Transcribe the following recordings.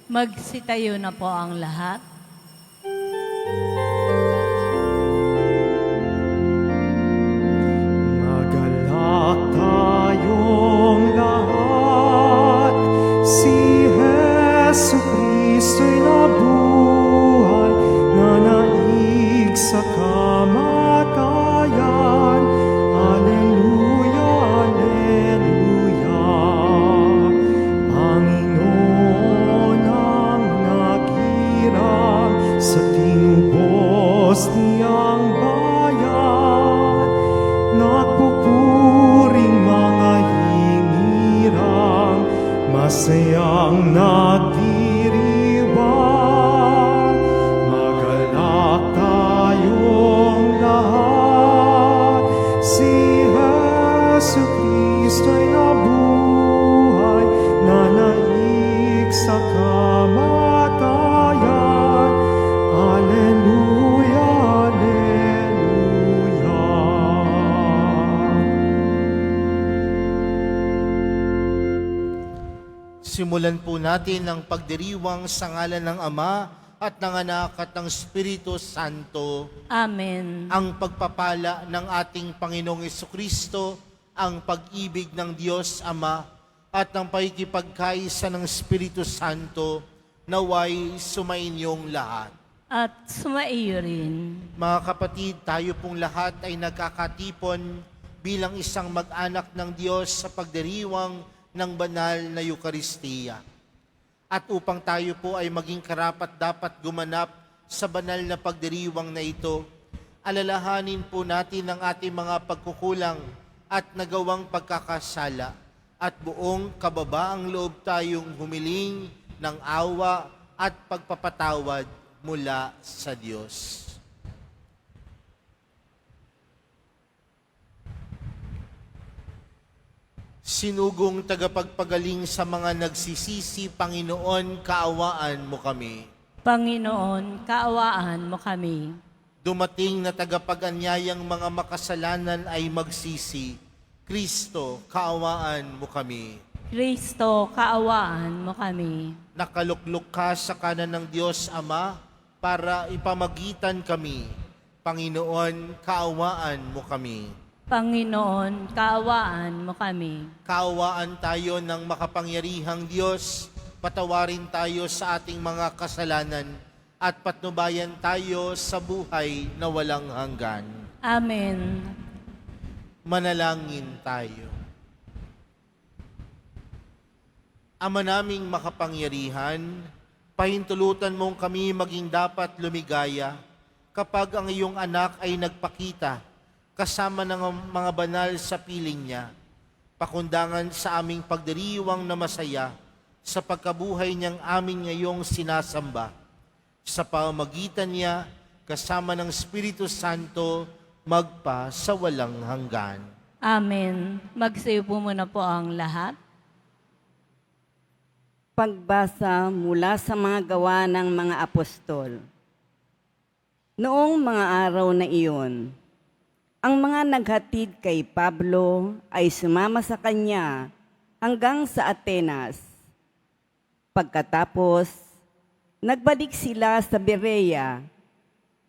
Magsitayo na po ang lahat. Magalak tayong lahat, si Hesu Kristo'y nabuhay, nanaig sa kamatayan. Alleluia, Alleluia. Panginoon ang naghirang sa tinubos niyang bayan, nagpupuring mga hinirang, masayang nagdiriwang. Magalak tayong lahat, si Hesu Kristo'y nabuhay, nanaig sa kamatayan. Alleluia, Alleluia. Simulan po natin ang pagdiriwang sa ngalan ng Ama at ng Anak at ng Espiritu Santo. Amen. Ang pagpapala ng ating Panginoong Jesucristo, ang pag-ibig ng Diyos Ama at ang pakikipagkaisa ng Espiritu Santo naway sumainyong lahat. At sumaiyo rin. Mga kapatid, tayo pong lahat ay nagkakatipon bilang isang mag-anak ng Diyos sa pagdiriwang ng banal na Eukaristiya. At upang tayo po ay maging karapat-dapat gumanap sa banal na pagdiriwang na ito, alalahanin po natin ang ating mga pagkukulang at nagawang pagkakasala at buong kababaang loob tayong humiling ng awa at pagpapatawad mula sa Diyos. Sinugong tagapagpagaling sa mga nagsisisi, Panginoon, kaawaan mo kami. Panginoon, kaawaan mo kami. Dumating na tagapag-anyayang mga makasalanan ay magsisi, Kristo, kaawaan mo kami. Kristo, kaawaan mo kami. Nakaluklok ka sa kanan ng Diyos Ama para ipamagitan kami. Panginoon, kaawaan mo kami. Panginoon, kaawaan mo kami. Kaawaan tayo ng makapangyarihang Diyos, patawarin tayo sa ating mga kasalanan at patnubayan tayo sa buhay na walang hanggan. Amen. Manalangin tayo. Ama naming makapangyarihan, pahintulutan mong kami maging dapat lumigaya kapag ang iyong anak ay nagpakita kasama ng mga banal sa piling niya, pakundangan sa aming pagdiriwang na masaya sa pagkabuhay niyang amin ngayong sinasamba. Sa pamamagitan niya, kasama ng Espiritu Santo, magpa sa walang hanggan. Amen. Magsayo po muna po ang lahat. Pagbasa mula sa mga gawa ng mga apostol. Noong mga araw na iyon, ang mga naghatid kay Pablo ay sumama sa kanya hanggang sa Atenas. Pagkatapos, nagbalik sila sa Berea.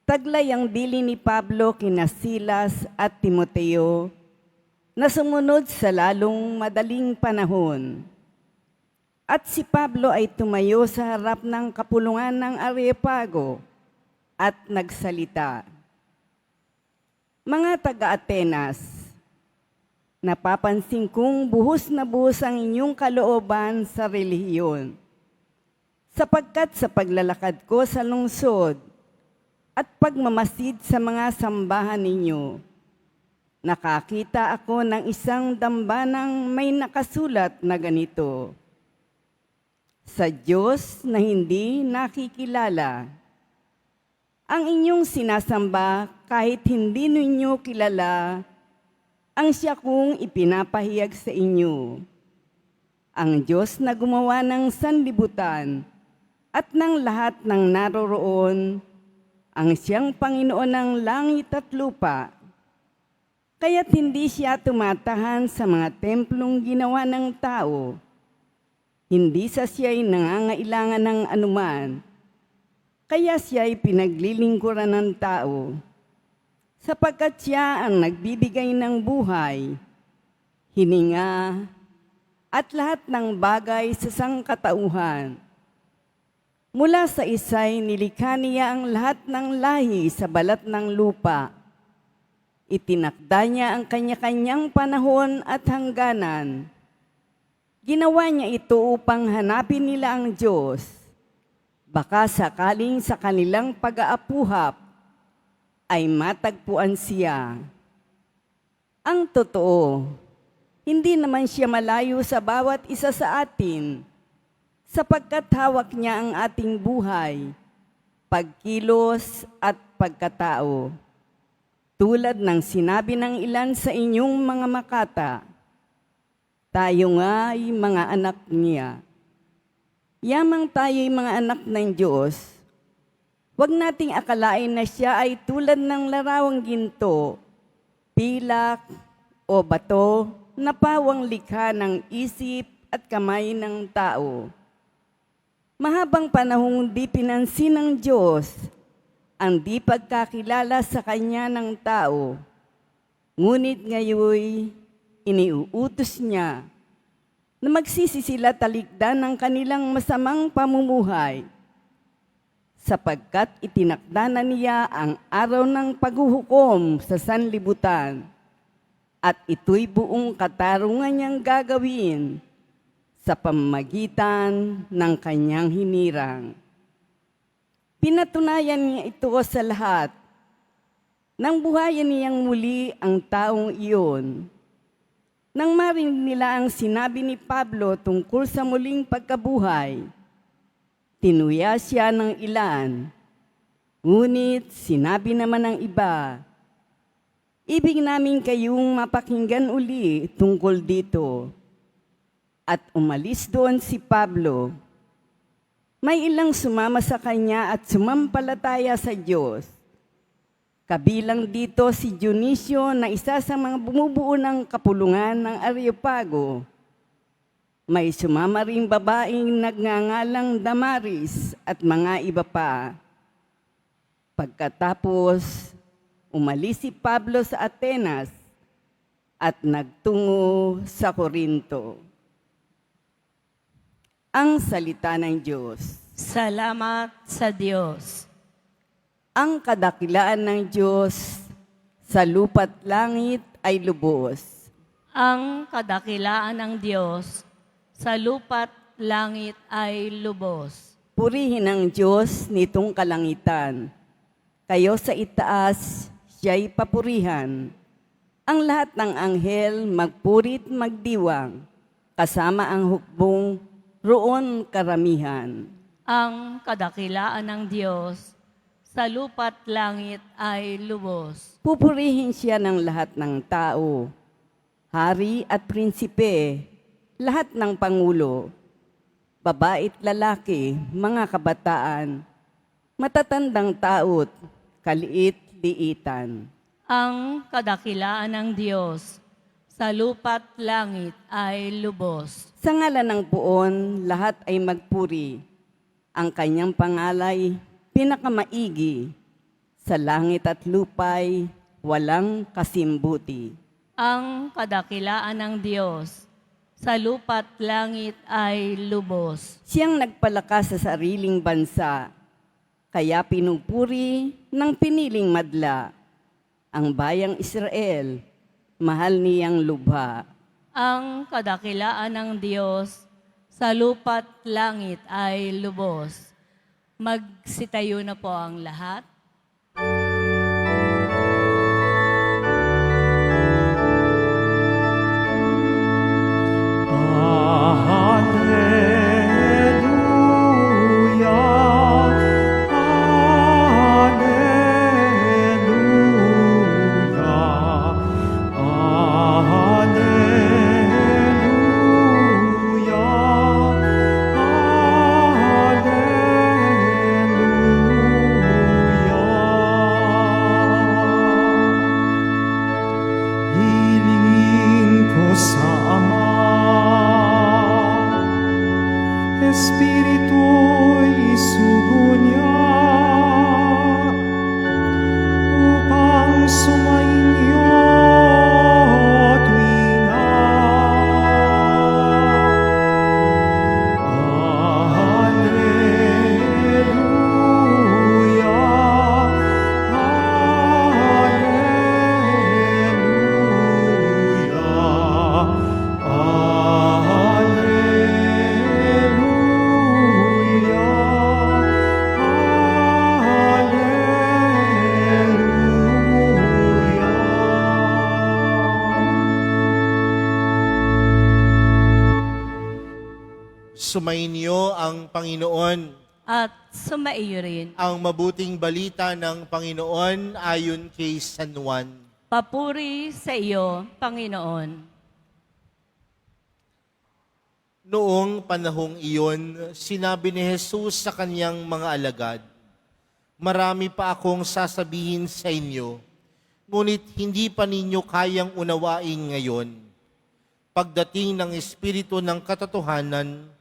Taglay ang dili ni Pablo kina Silas at Timoteo na sumunod sa lalong madaling panahon. At si Pablo ay tumayo sa harap ng kapulungan ng Areopago at nagsalita. Mga taga-Atenas, napapansin kong buhos na buhos ang inyong kalooban sa relihiyon, sapagkat sa paglalakad ko sa lungsod at pagmamasid sa mga sambahan ninyo, nakakita ako ng isang dambanang may nakasulat na ganito, sa Diyos na hindi nakikilala. Ang inyong sinasamba kahit hindi ninyo kilala, ang siya kong ipinapahayag sa inyo. Ang Diyos na gumawa ng sanlibutan at ng lahat ng naroroon, ang siyang Panginoon ng langit at lupa. Kaya't hindi siya tumatahan sa mga templong ginawa ng tao. Hindi sa siya'y nangangailangan ng anuman, kaya siya'y pinaglilingkuran ng tao, sapagkat siya ang nagbibigay ng buhay, hininga, at lahat ng bagay sa sangkatauhan. Mula sa isa'y nilikha niya ang lahat ng lahi sa balat ng lupa. Itinakda niya ang kanya-kanyang panahon at hangganan. Ginawa niya ito upang hanapin nila ang Diyos. Baka sakaling sa kanilang pag-aapuhap ay matagpuan siya. Ang totoo, hindi naman siya malayo sa bawat isa sa atin, sapagkat hawak niya ang ating buhay, pagkilos at pagkatao. Tulad ng sinabi ng ilan sa inyong mga makata, tayo nga ay mga anak niya. Yamang tayo'y mga anak ng Diyos, huwag nating akalain na siya ay tulad ng larawang ginto, pilak o bato na pawang likha ng isip at kamay ng tao. Mahabang panahong di pinansin ng Diyos ang di pagkakilala sa Kanya ng tao, ngunit ngayoy iniuutos niya na magsisi sila talikdan ng kanilang masamang pamumuhay, sapagkat itinakda na niya ang araw ng paghuhukom sa sanlibutan, at ito'y buong katarungan niyang gagawin sa pamamagitan ng kanyang hinirang. Pinatunayan niya ito sa lahat nang buhayan niyang muli ang taong iyon. Nang marinig nila ang sinabi ni Pablo tungkol sa muling pagkabuhay, tinuya siya ng ilan, ngunit sinabi naman ng iba, ibig namin kayong mapakinggan uli tungkol dito. At umalis doon si Pablo. May ilang sumama sa kanya at sumampalataya sa Diyos. Kabilang dito si Dionisio na isa sa mga bumubuo ng kapulungan ng Areopago. May sumama ring babaeng nagngangalang Damaris at mga iba pa. Pagkatapos, umalis si Pablo sa Atenas at nagtungo sa Corinto. Ang salita ng Diyos. Salamat sa Diyos. Ang kadakilaan ng Diyos sa lupa't langit ay lubos. Ang kadakilaan ng Diyos sa lupa't langit ay lubos. Purihin ang Diyos nitong kalangitan. Kayo sa itaas, siya'y papurihan. Ang lahat ng anghel magpurit magdiwang, kasama ang hukbong roon karamihan. Ang kadakilaan ng Diyos sa lupa't langit ay lubos. Pupurihin siya ng lahat ng tao, hari at prinsipe, lahat ng pangulo, babae't lalaki, mga kabataan, matatandang tao't kaliit-liitan. Ang kadakilaan ng Diyos sa lupa't langit ay lubos. Sa ngalan ng Poon, lahat ay magpuri. Ang kanyang pangalay, pinakamaigi. Sa langit at lupay, walang kasimbuti. Ang kadakilaan ng Diyos sa lupa't langit ay lubos. Siyang nagpalakas sa sariling bansa, kaya pinupuri ng piniling madla. Ang bayang Israel, mahal niyang lubha. Ang kadakilaan ng Diyos sa lupa't langit ay lubos. Magsitayo na po ang lahat. Espiritu'y isugo niya upang sumainyo tuwina. Alleluia, Alleluia, Sumainyo ang Panginoon. At sumaiyo rin. Ang mabuting balita ng Panginoon ayon kay San Juan. Papuri sa iyo, Panginoon. Noong panahong iyon, sinabi ni Jesus sa kanyang mga alagad, "Marami pa akong sasabihin sa inyo, ngunit hindi pa ninyo kayang unawain ngayon. Pagdating ng Espiritu ng katotohanan,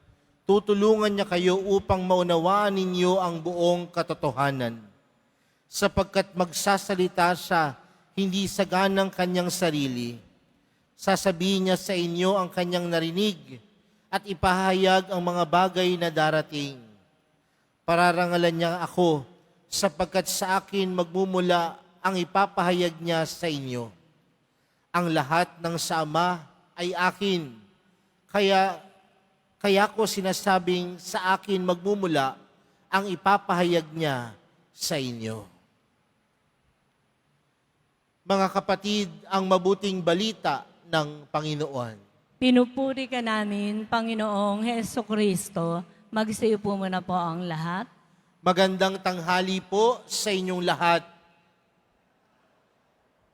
tutulungan niya kayo upang maunawaan ninyo ang buong katotohanan. Sapagkat magsasalita siya hindi sa ganang kanyang sarili. Sasabihin niya sa inyo ang kanyang narinig at ipahayag ang mga bagay na darating. Pararangalan niya ako sapagkat sa akin magmumula ang ipapahayag niya sa inyo. Ang lahat ng sa Ama ay akin, kaya ko sinasabing sa akin magmumula ang ipapahayag niya sa inyo." Mga kapatid, ang mabuting balita ng Panginoon. Pinupuri ka namin, Panginoong Heso Kristo. Magsiyo po muna po ang lahat. Magandang tanghali po sa inyong lahat.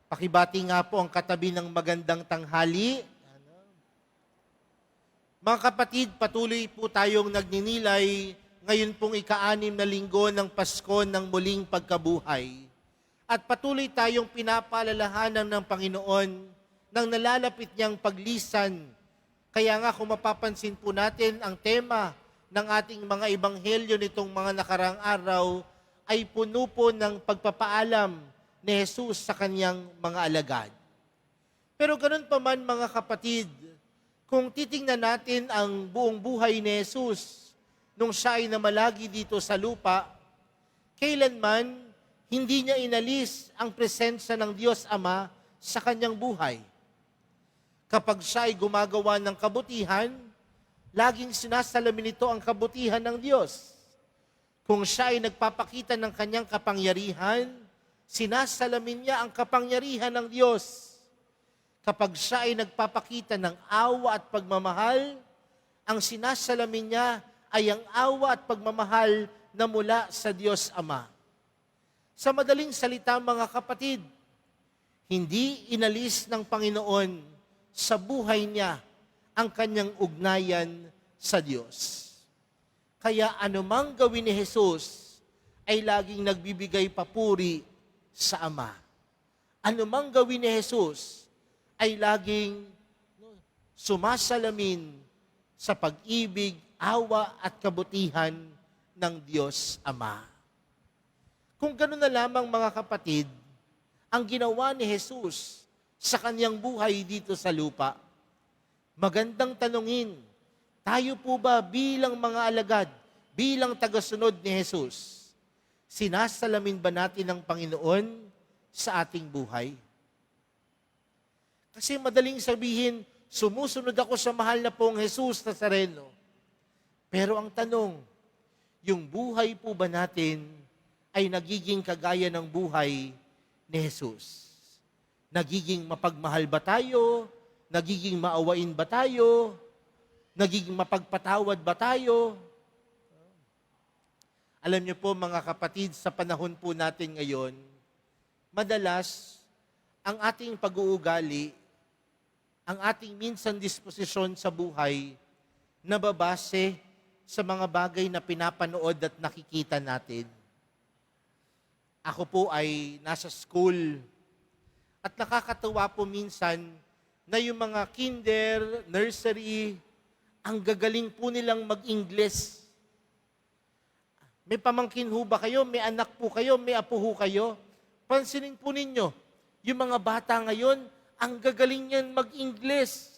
Pakibati nga po ang katabi ng magandang tanghali. Mga kapatid, patuloy po tayong nagninilay ngayon pong ika-6 na linggo ng Pasko ng muling pagkabuhay. At patuloy tayong pinapaalalahanan ng Panginoon ng nalalapit niyang paglisan. Kaya nga kung mapapansin po natin, ang tema ng ating mga ebanghelyo nitong mga nakarang araw ay puno po ng pagpapaalam ni Jesus sa kanyang mga alagad. Pero ganun pa man mga kapatid, kung titingnan natin ang buong buhay ni Jesus nung siya ay namalagi dito sa lupa, kailanman hindi niya inalis ang presensya ng Diyos Ama sa kanyang buhay. Kapag siya ay gumagawa ng kabutihan, laging sinasalamin nito ang kabutihan ng Diyos. Kung siya ay nagpapakita ng kanyang kapangyarihan, sinasalamin niya ang kapangyarihan ng Diyos. Kapag siya ay nagpapakita ng awa at pagmamahal, ang sinasalamin niya ay ang awa at pagmamahal na mula sa Diyos Ama. Sa madaling salita mga kapatid, hindi inalis ng Panginoon sa buhay niya ang kanyang ugnayan sa Diyos. Kaya anumang gawin ni Jesus ay laging nagbibigay papuri sa Ama. Anumang gawin ni Jesus ay laging sumasalamin sa pag-ibig, awa at kabutihan ng Diyos Ama. Kung gano'n na lamang mga kapatid, ang ginawa ni Jesus sa kanyang buhay dito sa lupa, magandang tanungin, tayo po ba bilang mga alagad, bilang tagasunod ni Jesus, sinasalamin ba natin ang Panginoon sa ating buhay? Kasi madaling sabihin, sumusunod ako sa mahal na pong Jesus Nazareno. Pero ang tanong, yung buhay po ba natin ay nagiging kagaya ng buhay ni Jesus? Nagiging mapagmahal ba tayo? Nagiging maawain ba tayo? Nagiging mapagpatawad ba tayo? Alam niyo po mga kapatid, sa panahon po natin ngayon, madalas ang ating pag-uugali, ang ating minsan disposisyon sa buhay, nababase sa mga bagay na pinapanood at nakikita natin. Ako po ay nasa school at nakakatuwa po minsan na yung mga kinder, nursery, ang gagaling po nilang mag-Ingles. May pamangkin ho ba kayo? May anak po kayo? May apo ho kayo? Pansinin po ninyo, yung mga bata ngayon, ang gagaling niyan mag-Ingles.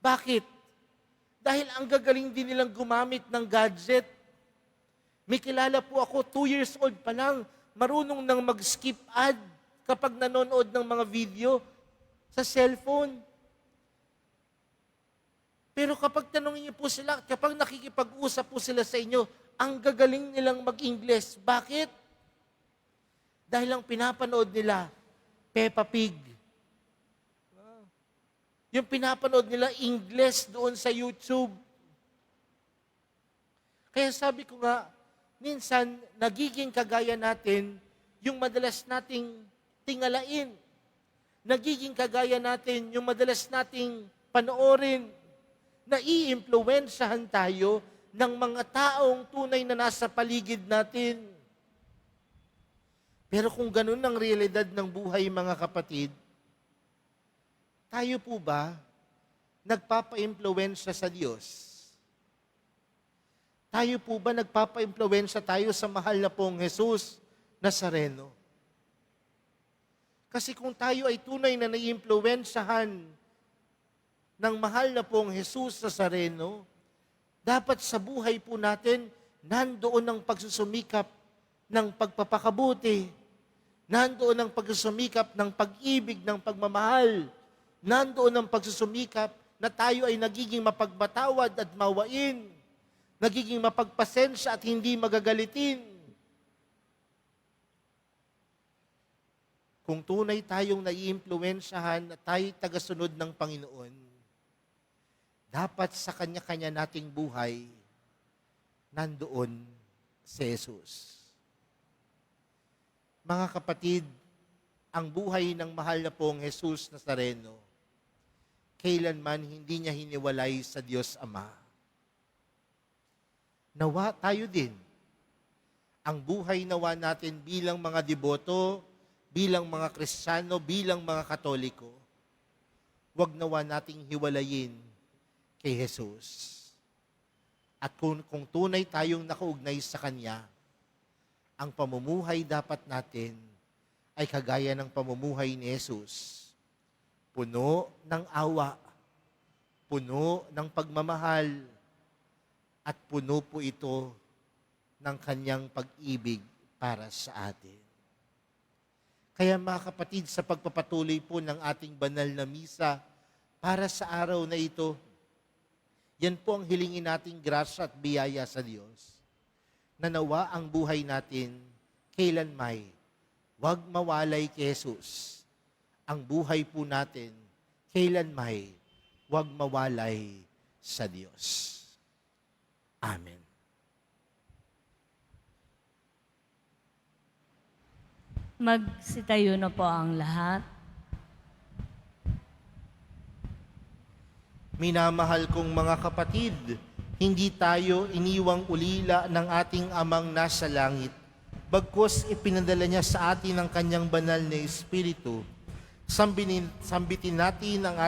Bakit? Dahil ang gagaling din nilang gumamit ng gadget. May kilala po ako, 2 years old pa lang, marunong nang mag-skip ad kapag nanonood ng mga video sa cellphone. Pero kapag tanongin niyo po sila, kapag nakikipag-usap po sila sa inyo, ang gagaling nilang mag-Ingles. Bakit? Dahil ang pinapanood nila, Peppa Pig. Yung pinapanood nila Ingles doon sa YouTube. Kaya sabi ko nga, minsan, nagiging kagaya natin yung madalas nating tingalain. Nagiging kagaya natin yung madalas nating panoorin. Nai-impluwensyahan tayo ng mga taong tunay na nasa paligid natin. Pero kung ganun ang realidad ng buhay, mga kapatid, tayo po ba nagpapa-impluwensya sa Diyos? Tayo po ba nagpapa-impluwensya tayo sa mahal na pong Jesus Nazareno? Kasi kung tayo ay tunay na nai-impluwensyahan ng mahal na pong Jesus Nazareno, dapat sa buhay po natin, nandoon ang pagsusumikap ng pagpapakabuti, nandoon ang pagsusumikap ng pag-ibig, ng pagmamahal, nandoon ang pagsusumikap na tayo ay nagiging mapagbatawad at mawain, nagiging mapagpasensya at hindi magagalitin. Kung tunay tayong nai-impluwensyahan at tayo'y tagasunod ng Panginoon, dapat sa kanya-kanya nating buhay, nandoon si Jesus. Mga kapatid, ang buhay ng mahal na pong Jesus Nazareno, kailanman hindi niya hiniwalay sa Diyos Ama. Nawa tayo din, ang buhay nawa natin bilang mga deboto, bilang mga Kristiyano, bilang mga Katoliko, wag nawa nating hiwalayin kay Jesus. At kung tunay tayong nakaugnay sa Kanya, ang pamumuhay dapat natin ay kagaya ng pamumuhay ni Jesus. Puno ng awa, puno ng pagmamahal, at puno po ito ng Kanyang pag-ibig para sa atin. Kaya mga kapatid, sa pagpapatuloy po ng ating banal na misa para sa araw na ito, yan po ang hilingin nating grasya at biyaya sa Diyos. Na nawa ang buhay natin kailanmay, wag mawalay kay Jesus. Ang buhay po natin kailanmay, wag mawalay sa Diyos. Amen. Magsitayo na po ang lahat. Minamahal kong mga kapatid, hindi tayo iniwang ulila ng ating Amang nasa langit. Bagkus ipinadala niya sa atin ang Kanyang banal na Espiritu. Sambitin natin ang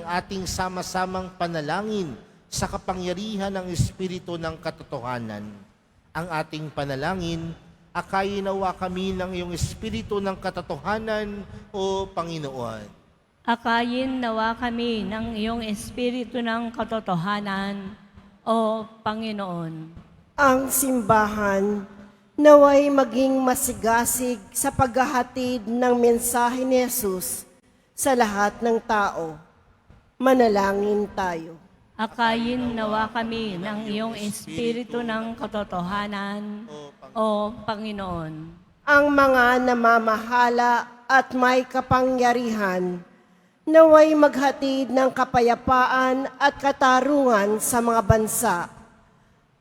ating sama-samang panalangin sa kapangyarihan ng Espiritu ng katotohanan. Ang ating panalangin, akayin nawa kami ng iyong Espiritu ng katotohanan, O Panginoon. Akayin nawa kami ng iyong Espiritu ng katotohanan, O Panginoon. Ang simbahan naway maging masigasig sa paghahatid ng mensahe ni Jesus sa lahat ng tao. Manalangin tayo. Akayin nawa kami ng iyong Espiritu ng katotohanan, O Panginoon. Ang mga namamahala at may kapangyarihan naway maghatid ng kapayapaan at katarungan sa mga bansa.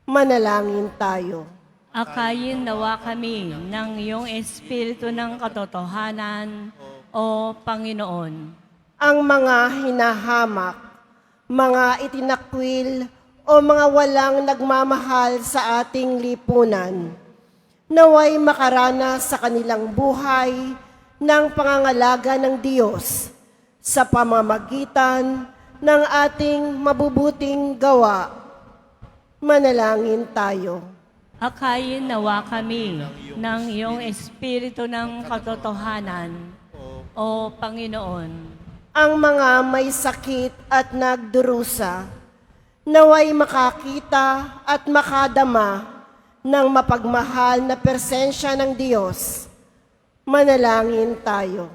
Manalangin tayo. Akayin nawa kami ng iyong Espiritu ng katotohanan, O Panginoon. Ang mga hinahamak, mga itinakwil o mga walang nagmamahal sa ating lipunan, naway makaranas sa kanilang buhay ng pangangalaga ng Diyos sa pamamagitan ng ating mabubuting gawa. Manalangin tayo. Akayin nawa kami ng iyong espiritu ng katotohanan, O Panginoon. Ang mga may sakit at nagdurusa, naway makakita at makadama ng mapagmahal na presensya ng Diyos. Manalangin tayo.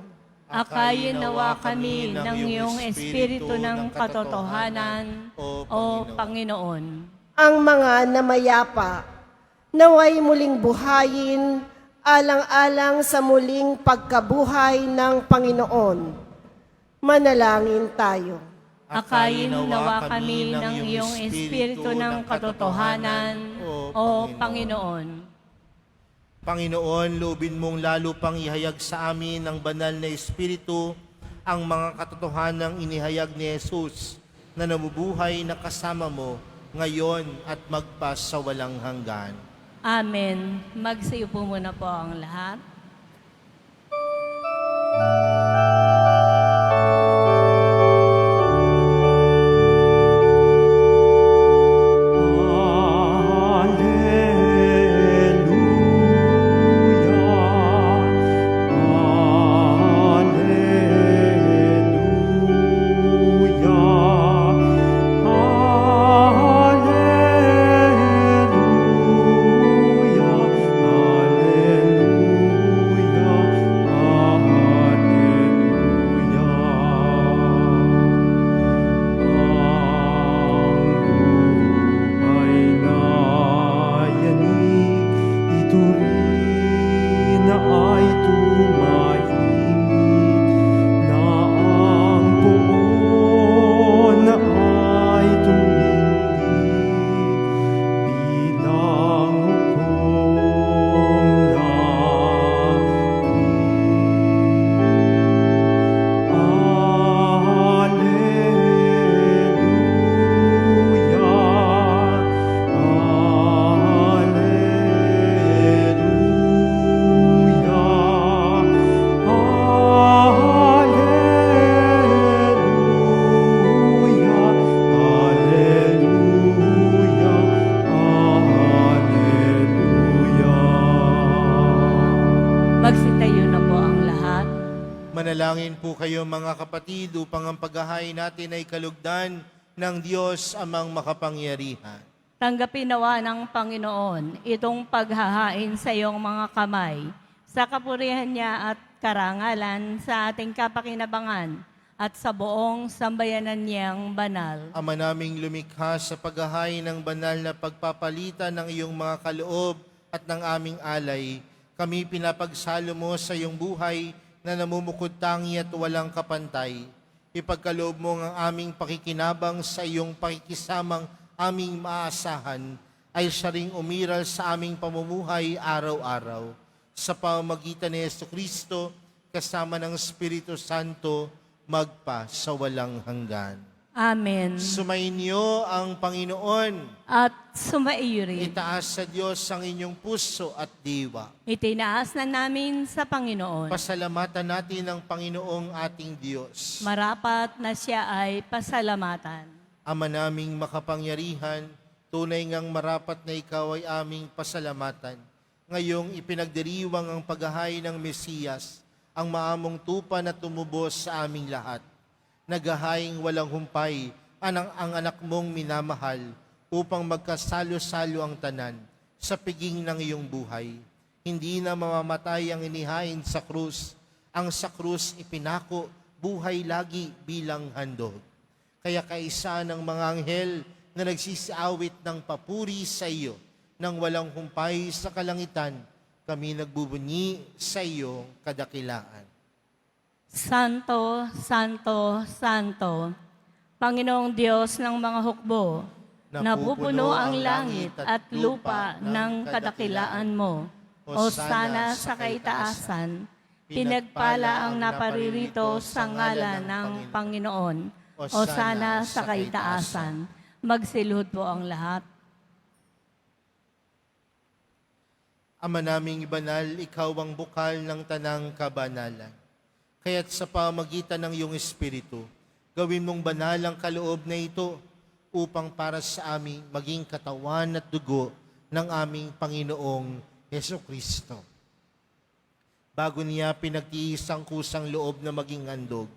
Akayin nawa kami ng iyong espiritu ng katotohanan, O Panginoon. Ang mga namayapa, naway muling buhayin alang-alang sa muling pagkabuhay ng Panginoon. Manalangin tayo. Akayin nawa kami ng iyong espiritu ng katotohanan, O Panginoon. Panginoon, loobin mong lalo pang ihayag sa amin ng banal na espiritu ang mga katotohanang inihayag ni Jesus na namubuhay na kasama mo ngayon at magpasawalang hanggan. Amen. Magsiupo muna po ang lahat. Magsitayo na po ang lahat. Manalangin po kayo mga kapatid upang ang paghahain natin ay kalugdan ng Diyos amang makapangyarihan. Tanggapin nawa ng Panginoon itong paghahain sa iyong mga kamay, sa kapurihan niya at karangalan sa ating kapakinabangan at sa buong sambayanan niyang banal. Ama naming lumikha sa paghahain ng banal na pagpapalitan ng iyong mga kaloob at ng aming alay, kami pinapagsalo mo sa iyong buhay na namumukod tangi at walang kapantay. Ipagkaloob mo ang aming pakikinabang sa iyong pakikisamang aming maasahan ay siya ring umiral sa aming pamumuhay araw-araw. Sa pamamagitan ni Jesucristo, kasama ng Espiritu Santo, magpa sa walang hanggan. Amen. Sumainyo ang Panginoon. At sumaiyo rin. Itaas sa Diyos ang inyong puso at diwa. Itinaas na namin sa Panginoon. Pasalamatan natin ang Panginoong ating Diyos. Marapat na siya ay pasalamatan. Ama naming makapangyarihan, tunay ngang marapat na ikaw ay aming pasalamatan. Ngayong ipinagdiriwang ang paghahain ng Mesiyas, ang maamong tupa na tumubos sa aming lahat. Naghahaing walang humpay ang anak mong minamahal upang magkasalo-salo ang tanan sa piging ng iyong buhay. Hindi na mamamatay ang inihain sa krus. Ang sa krus ipinako, buhay lagi bilang handog. Kaya kaisa ng mga anghel na nagsisiawit ng papuri sa iyo, nang walang humpay sa kalangitan, kami nagbubunyi sa iyo kadakilaan. Santo, Santo, Santo, Panginoong Diyos ng mga hukbo, napupuno ang langit at lupa ng kadakilaan mo. Hosana sa kaitaasan, pinagpala ang naparirito sa ngalan ng Panginoon. Hosana sa kaitaasan. Magsiluhod po ang lahat. Ama naming banal, ikaw ang bukal ng tanang kabanalan. Kaya't sa pamagitan ng iyong Espiritu, gawin mong banal ang kaloob na ito upang para sa aming maging katawan at dugo ng aming Panginoong Hesukristo. Bago niya pinagtiis ang kusang loob na maging handog,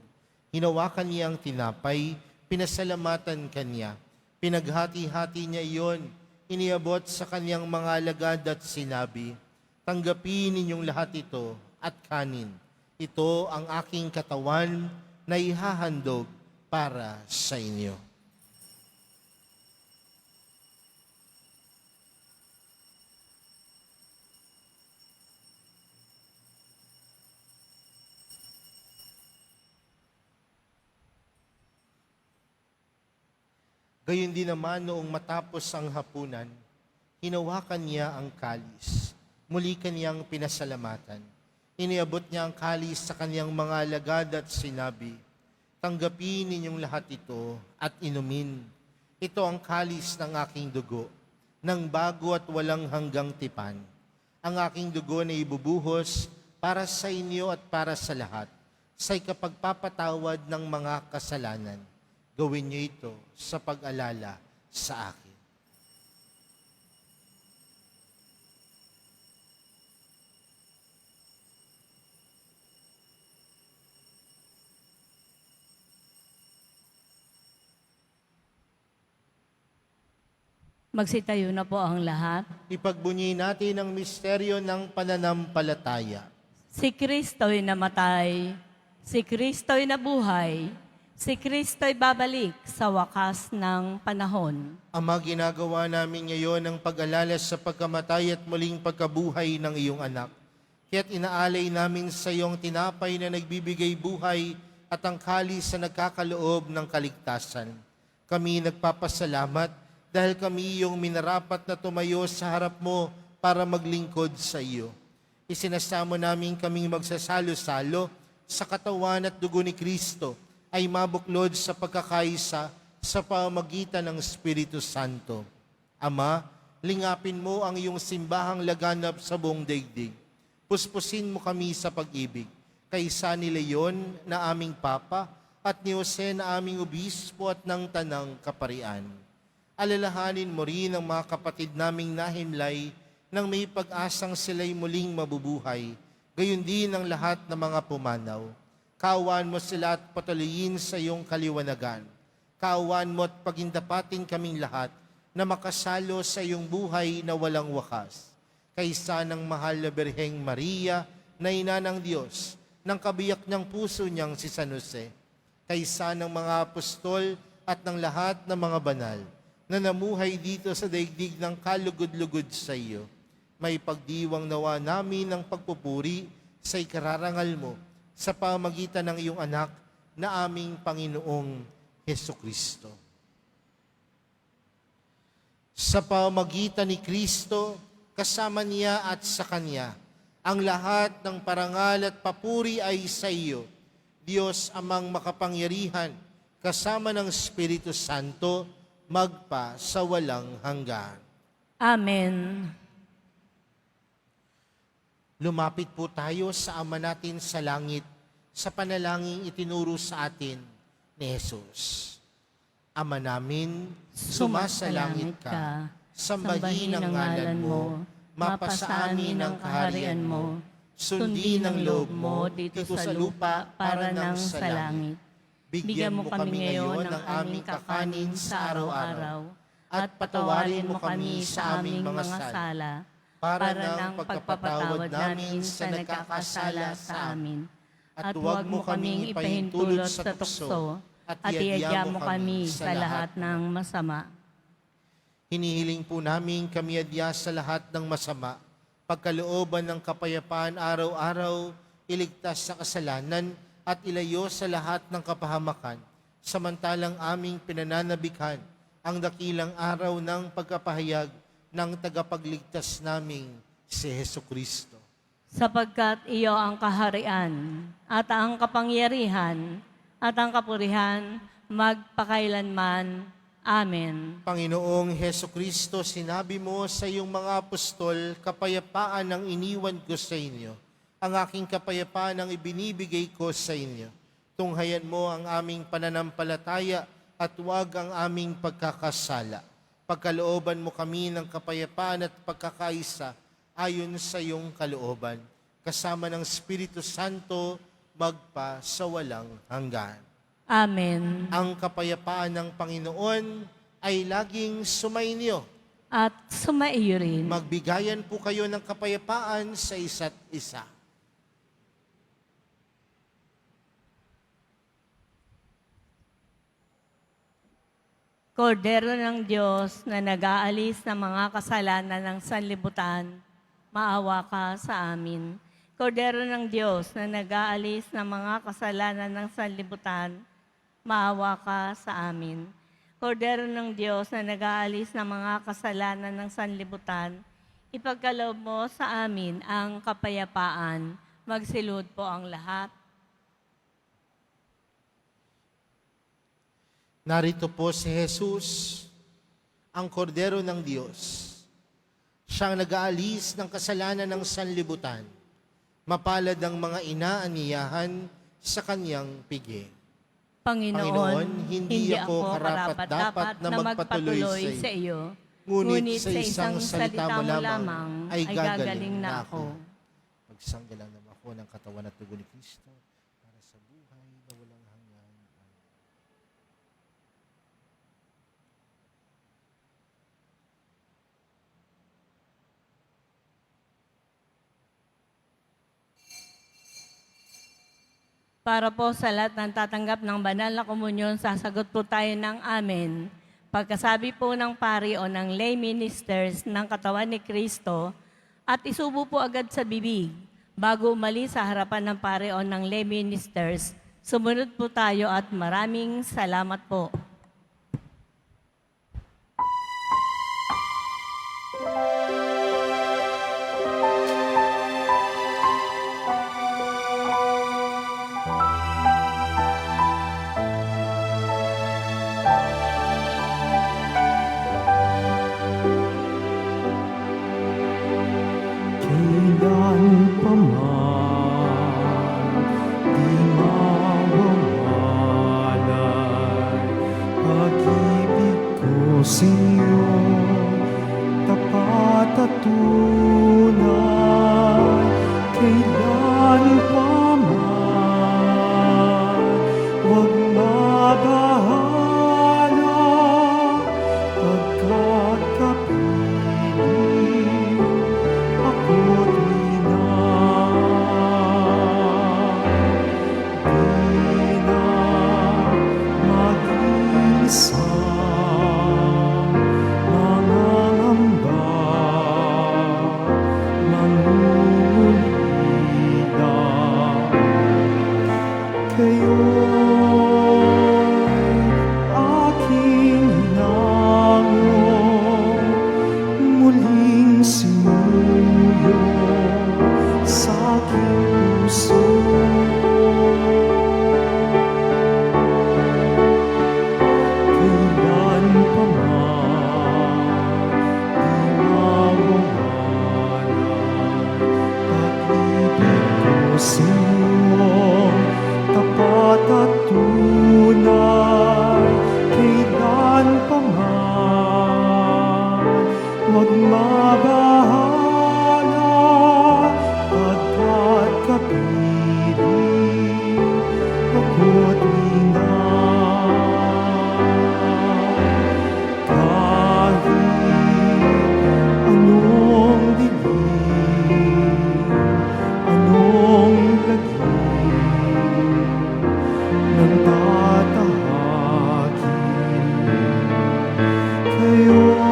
hinawakan niya ang tinapay, pinasalamatan kanya, pinaghati-hati niya iyon, iniabot sa kanyang mga alagad at sinabi, "Tanggapin ninyong lahat ito at kanin. Ito ang aking katawan na ihahandog para sa inyo." Gayon din naman noong matapos ang hapunan, hinawakan niya ang kalis. Muli kanyang pinasalamatan. Iniabot niya ang kalis sa kanyang mga alagad at sinabi, "Tanggapin ninyong lahat ito at inumin. Ito ang kalis ng aking dugo, ng bago at walang hanggang tipan. Ang aking dugo na ibubuhos para sa inyo at para sa lahat, sa ikapagpapatawad ng mga kasalanan. Gawin niyo ito sa pag-alala sa akin." Magsitayo na po ang lahat. Ipagbunyi natin ang misteryo ng pananampalataya. Si Kristo'y namatay, si Kristo'y nabuhay, si Kristo'y babalik sa wakas ng panahon. Ama, ginagawa namin ngayon ang pag-alala sa pagkamatay at muling pagkabuhay ng iyong anak. Kaya't inaalay namin sa iyong tinapay na nagbibigay buhay at ang kalis na nagkakaloob ng kaligtasan. Kami nagpapasalamat dahil kami iyong minarapat na tumayo sa harap mo para maglingkod sa iyo. Isinasamo namin kaming magsasalo-salo sa katawan at dugo ni Kristo ay mabuklod sa pagkakaisa sa pamamagitan ng Espiritu Santo. Ama, lingapin mo ang iyong simbahang laganap sa buong daigdig. Puspusin mo kami sa pag-ibig, kaysa ni Leon na aming Papa at ni Jose na aming Obispo at ng Tanang Kaparian. Alalahanin mo rin ang mga kapatid naming nahimlay nang may pag-asang sila'y muling mabubuhay, gayon din ang lahat ng mga pumanaw. Kaawaan mo sila at patuloyin sa iyong kaliwanagan. Kaawaan mo at pagindapatin kaming lahat na makasalo sa iyong buhay na walang wakas. Kaysa ng mahal na Birheng Maria na ina ng Diyos, ng kabiyak niyang puso niyang si San Jose, kaysa ng mga apostol at ng lahat ng mga banal na namuhay dito sa daigdig ng kalugod-lugod sa iyo. May pagdiwang nawa namin ng pagpupuri sa ikararangal mo sa pamagitan ng iyong anak na aming Panginoong Hesukristo. Sa pamagitan ni Kristo, kasama niya at sa Kanya, ang lahat ng parangal at papuri ay sa iyo, Diyos amang makapangyarihan, kasama ng Espiritu Santo, magpa sa walang hanggan. Amen. Lumapit po tayo sa Ama natin sa langit, sa panalangin itinuro sa atin ni Jesus. Ama namin, sumasalangit ka, sambahin ang ngalan mo, mapasa amin ang kaharian mo, sundin ang loob mo dito sa lupa para ng sa langit. Bigyan mo kami ngayon ng aming kakanin sa araw-araw at patawarin mo kami sa aming mga sala para ng pagpapatawad namin sa nagkakasala sa amin. At huwag mo kaming ipahintulot sa tukso at iadya mo kami sa lahat ng masama. Hinihiling po namin kami adya sa lahat ng masama, pagkalooban ng kapayapaan araw-araw, iligtas sa kasalanan, at ilayo sa lahat ng kapahamakan, samantalang aming pinananabikhan ang dakilang araw ng pagkapahayag ng tagapagligtas naming si Hesukristo. Sapagkat iyo ang kaharian at ang kapangyarihan at ang kapurihan magpakailanman. Amen. Panginoong Hesukristo, sinabi mo sa iyong mga apostol, kapayapaan ang iniwan ko sa inyo. Ang aking kapayapaan ang ibinibigay ko sa inyo. Tunghayan mo ang aming pananampalataya at huwag ang aming pagkakasala. Pagkalooban mo kami ng kapayapaan at pagkakaisa ayon sa iyong kalooban, kasama ng Espiritu Santo, magpa sa walang hanggan. Amen. Ang kapayapaan ng Panginoon ay laging sumainyo. At sumaiyo rin. Magbigayan po kayo ng kapayapaan sa isa't isa. Kordero ng Diyos na nag-aalis ng mga kasalanan ng sanlibutan, maawa ka sa amin. Kordero ng Diyos na nag-aalis ng mga kasalanan ng sanlibutan, maawa ka sa amin. Kordero ng Diyos na nag-aalis ng mga kasalanan ng sanlibutan, ipagkaloob mo sa amin ang kapayapaan. Magsilud po ang lahat. Narito po si Jesus, ang kordero ng Diyos. Siyang nag-aalis ng kasalanan ng sanlibutan. Mapalad ang mga inaaniyahan sa kanyang pigi. Panginoon, hindi ako karapat-dapat na magpatuloy sa iyo. Ngunit sa isang salita mo lamang ay gagaling na ako. Magsanggalang naman ako ng katawan at dugo ni Kristo para sa buhay na walang hanggan. Para po sa lahat ng tatanggap ng banal na komunyon, sasagot po tayo ng amen. Pagkasabi po ng pari o ng lay ministers ng katawan ni Kristo at isubo po agad sa bibig bago umalis sa harapan ng pari o ng lay ministers. Sumunod po tayo at maraming salamat po. Kailan pa man di mawawalay pag-ibig ko sa'yo, tapat at tunay. Kailan pa man huwag mabahala, pagkat kapiling ako't di na mag-isa, mangangamba, mangungulila. Kayo'y aking hinango, muling sinuyo sa aking puso. Kailan pa man di mawawalay pag-ibig ko sa'yo, tapat at tunay. Kailan pa man huwag mabahala, pagkat kapiling ako't ina. Kahit anong dilim, anong lagim ng tatahagin, kayo'y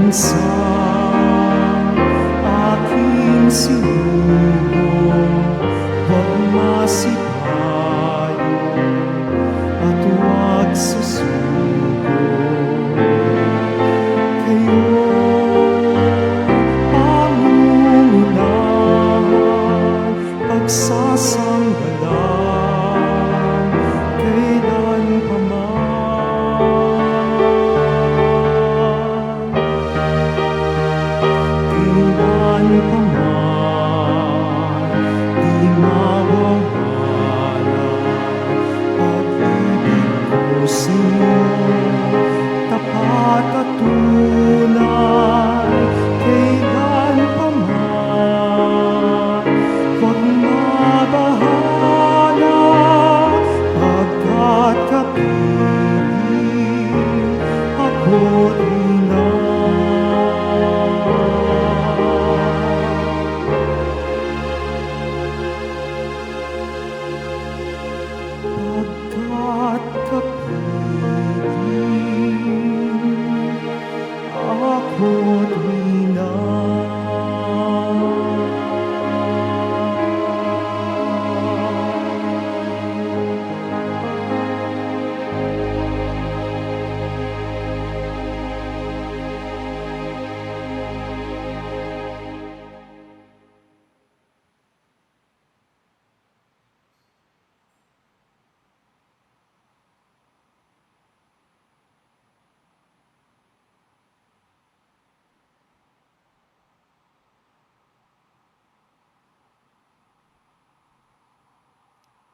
sa aking sinugo, huwag masipayo at huwag susuko. Kayo ang uunahan, pagsasanggalang kailan pa man. Kailan pa man, di mawawala pag-ibig ko sa'yo, tapat at tunay. Kailan pa man, huwag mabahala, pagkat kapiling ako't ina. Pagkat kapiling ako't ina.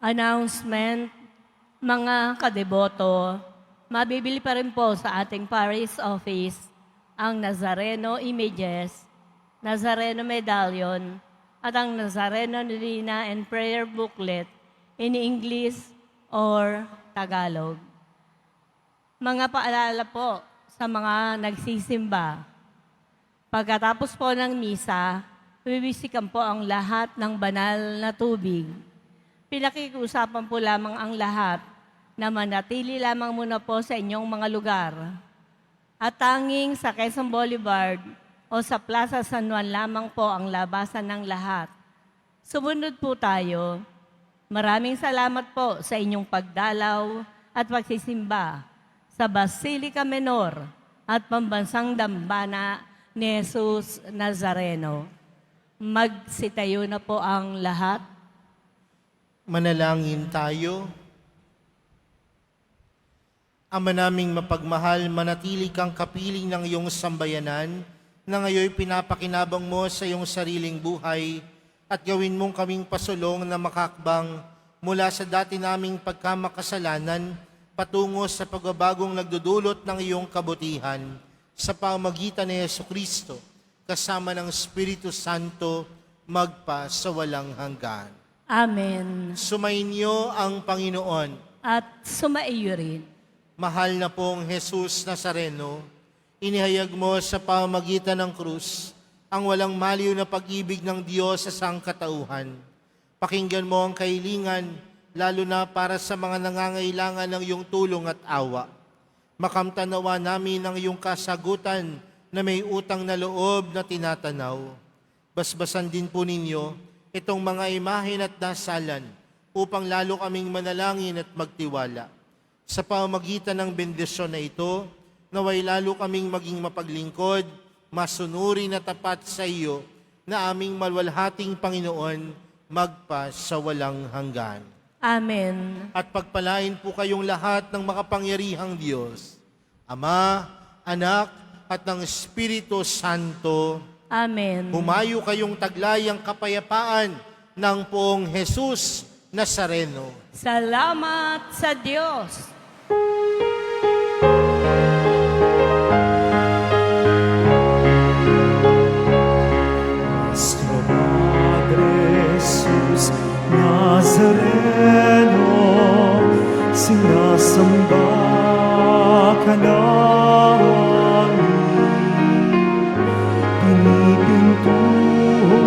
Announcement, mga kadeboto, mabibili pa rin po sa ating parish office ang Nazareno images, Nazareno medallion, at ang Nazareno Novena and Prayer booklet in English or Tagalog. Mga paalala po sa mga nagsisimba. Pagkatapos po ng misa, bibisikan po ang lahat ng banal na tubig. Pinakikiusapan po lamang ang lahat na manatili lamang muna po sa inyong mga lugar. At tanging sa Quezon Boulevard o sa Plaza San Juan lamang po ang labasan ng lahat. Sumunod po tayo. Maraming salamat po sa inyong pagdalaw at pagsisimba sa Basilica Menor at Pambansang Dambana ni Jesus Nazareno. Magsitayo na po ang lahat. Manalangin tayo. Ama naming mapagmahal, manatili kang kapiling ng iyong sambayanan na ngayon pinapakinabang mo sa iyong sariling buhay at gawin mong kaming pasulong na makakbang mula sa dati naming pagkamakasalanan patungo sa pagbabagong nagdudulot ng iyong kabutihan sa pamagitan ni Jesucristo kasama ng Espiritu Santo magpa sa walang hanggan. Amen. Sumainyo ang Panginoon. At sumaiyo rin. Mahal na pong Jesus Nazareno, inihayag mo sa pamamagitan ng krus ang walang maliw na pag-ibig ng Diyos sa sangkatauhan. Pakinggan mo ang kahilingan, lalo na para sa mga nangangailangan ng iyong tulong at awa. Makamtanawa namin ang iyong kasagutan na may utang na loob na tinatanaw. Basbasan din po ninyo itong mga imahen at dasalan upang lalo kaming manalangin at magtiwala. Sa pamamagitan ng bendisyon na ito, naway lalo kaming maging mapaglingkod, masunuri na tapat sa iyo, na aming malwalhating Panginoon, magpa sa walang hanggan. Amen. At pagpalain po kayong lahat ng makapangyarihang Diyos, Ama, Anak, at ng Espiritu Santo. Amen. Humayo kayong taglayang kapayapaan ng poong Jesus Nazareno. Salamat sa Diyos. Nuestro Padre Jesus Nazareno, sinasamba ka namin, pinipintuho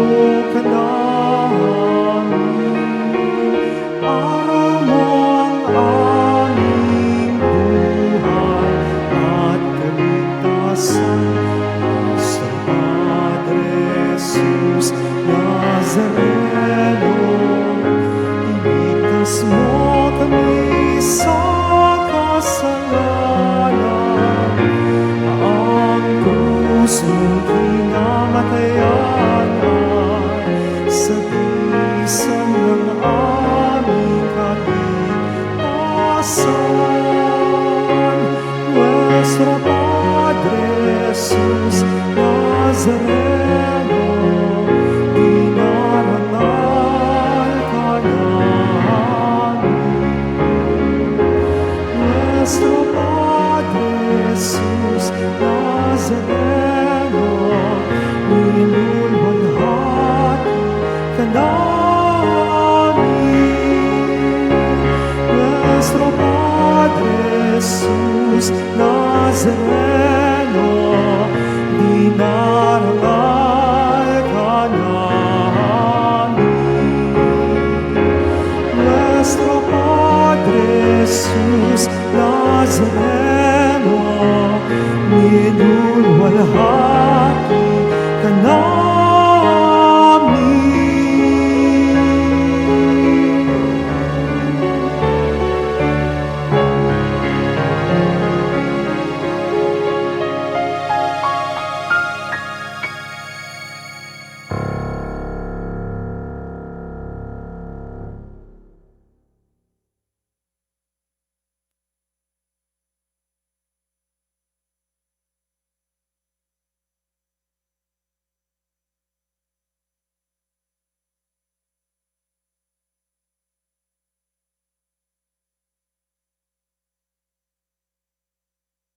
ka namin, araw mo ang aming buhay at kaligtasan. Nazareno, dinarangal ka namin. Nuestro Padre Jesus Nazareno, minulwalhati ka namin.